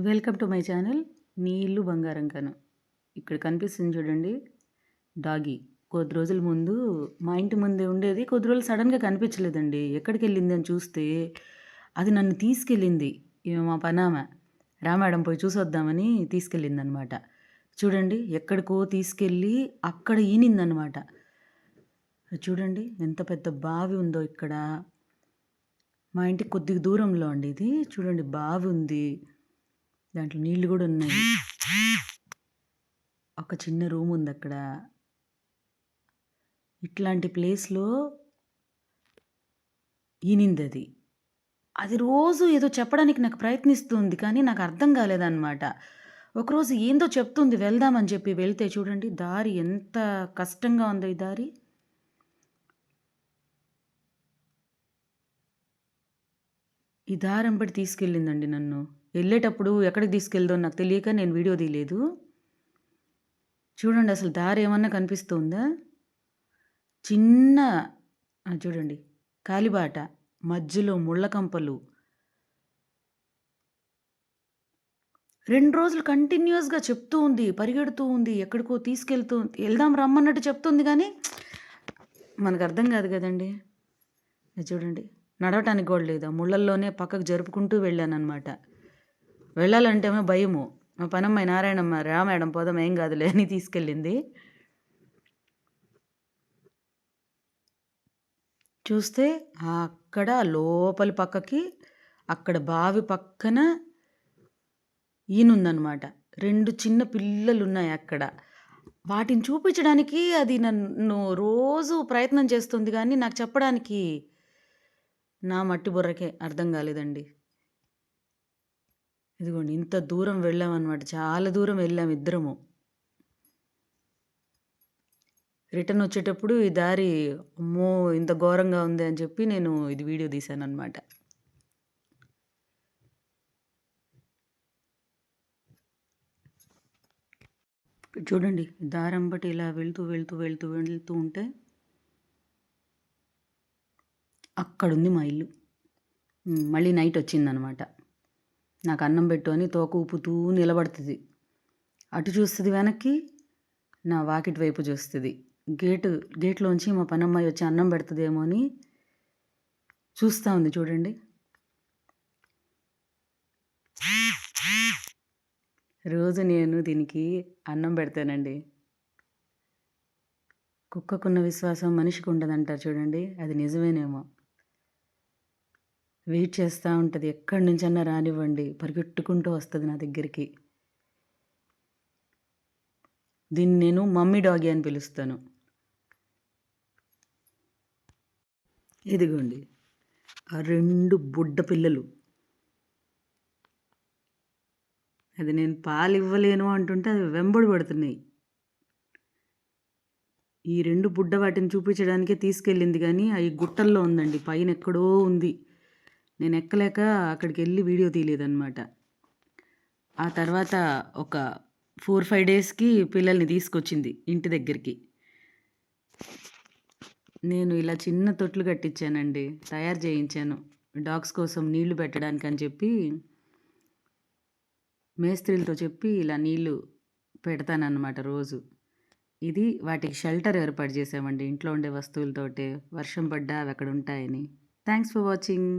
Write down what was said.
Welcome to my channel. నీ ఇల్లు బంగారం కను. ఇక్కడ కనిపిస్తుంది చూడండి డాగీ. కొద్ది రోజుల ముందు మా ఇంటి ముందే ఉండేది. కొద్ది రోజులు సడన్గా కనిపించలేదండి. ఎక్కడికి వెళ్ళింది అని చూస్తే అది నన్ను తీసుకెళ్ళింది. ఈమె మా పనామె మేడం పోయి చూసొద్దామని తీసుకెళ్ళింది అనమాట. చూడండి ఎక్కడికో తీసుకెళ్ళి అక్కడ ఈనిందనమాట. చూడండి ఎంత పెద్ద బావి ఉందో ఇక్కడ. మా ఇంటికి కొద్దిగా దూరంలో అండి ఇది. చూడండి బావి ఉంది, దాంట్లో నీళ్ళు కూడా ఉన్నాయి. ఒక చిన్న రూమ్ ఉంది అక్కడ. ఇట్లాంటి ప్లేస్లో ఈనింది అది. అది రోజు ఏదో చెప్పడానికి నాకు ప్రయత్నిస్తుంది, కానీ నాకు అర్థం కాలేదన్నమాట. ఒకరోజు ఏందో చెప్తుంది, వెళ్దామని చెప్పి వెళ్తే చూడండి దారి ఎంత కష్టంగా ఉందో. ఈ దారి దారంబడి తీసుకెళ్ళిందండి నన్ను. వెళ్ళేటప్పుడు ఎక్కడికి తీసుకెళ్దో నాకు తెలియక నేను వీడియో తీయలేదు. చూడండి అసలు దారి ఏమన్నా కనిపిస్తుందా? చిన్న చూడండి కాలిబాట, మధ్యలో ముళ్ళ కంపలు. 2 రోజులు కంటిన్యూస్గా చెప్తూ ఉంది, పరిగెడుతూ ఉంది, ఎక్కడికో తీసుకెళ్తూ వెళ్దాం రమ్మన్నట్టు చెప్తుంది, కానీ మనకు అర్థం కాదు కదండి. చూడండి నడవటానికి కూడా లేదా, ముళ్ళల్లోనే పక్కకు జరుపుకుంటూ వెళ్ళానమాట. వెళ్ళాలంటేమో భయము. మా పనమ్మాయి నారాయణమ్మ మేడం పోదాం ఏం కాదులే అని తీసుకెళ్ళింది. చూస్తే అక్కడ లోపలి పక్కకి అక్కడ బావి పక్కన ఈనుందనమాట. 2 చిన్న పిల్లలు ఉన్నాయి అక్కడ. వాటిని చూపించడానికి అది నన్ను రోజు ప్రయత్నం చేస్తుంది, కానీ నాకు చెప్పడానికి నా మట్టి బుర్రకే అర్థం కాలేదండి. ఇదిగోండి ఇంత దూరం వెళ్ళామన్నమాట. చాలా దూరం వెళ్ళాము ఇద్దరము. రిటర్న్ వచ్చేటప్పుడు ఈ దారి అమ్మో ఇంత ఘోరంగా ఉంది అని చెప్పి నేను ఇది వీడియో తీశానన్నమాట. చూడండి దారంబటి ఇలా వెళ్తూ వెళ్తూ వెళ్తూ వెళ్తూ ఉంటే అక్కడుంది మా ఇల్లు. మళ్ళీ నైట్ వచ్చిందనమాట. నాకు అన్నం పెట్టు అని తోక ఊపుతూ నిలబడుతుంది. అటు చూస్తుంది వెనక్కి, నా వాకిటి వైపు చూస్తుంది. గేట్లోంచి మా పనమ్మాయి వచ్చి అన్నం పెడుతుందేమో అని చూస్తూ ఉంది. చూడండి రోజు నేను దీనికి అన్నం పెడతానండి. కుక్కకున్న విశ్వాసం మనిషికి ఉండదంటారు చూడండి, అది నిజమేనేమో. వెయిట్ చేస్తూ ఉంటుంది, ఎక్కడి నుంచన్నా రానివ్వండి పరిగెట్టుకుంటూ వస్తుంది నా దగ్గరికి. దీన్ని నేను మమ్మీ డాగీ అని పిలుస్తాను. ఇదిగోండి ఆ 2 బుడ్డ పిల్లలు. అది నేను పాలు ఇవ్వలేను అంటుంటే అది వెంబడి పడుతున్నాయి. ఈ 2 బుడ్డ వాటిని చూపించడానికే తీసుకెళ్ళింది, కానీ అవి గుట్టల్లో ఉందండి, పైన ఎక్కడో ఉంది. నేను ఎక్కలేక అక్కడికి వెళ్ళి వీడియో తీయలేదన్నమాట. ఆ తర్వాత ఒక 4-5 డేస్కి పిల్లల్ని తీసుకొచ్చింది ఇంటి దగ్గరికి. నేను ఇలా చిన్న తొట్లు కట్టించానండి, తయారు చేయించాను డాగ్స్ కోసం నీళ్లు పెట్టడానికి అని చెప్పి. మేస్త్రీలతో చెప్పి ఇలా నీళ్లు పెడతానన్నమాట రోజు. ఇది వాటికి షెల్టర్ ఏర్పాటు చేసామండి ఇంట్లో ఉండే వస్తువులతోటే. వర్షం పడ్డా అవి అక్కడ ఉంటాయని. Thanks for watching.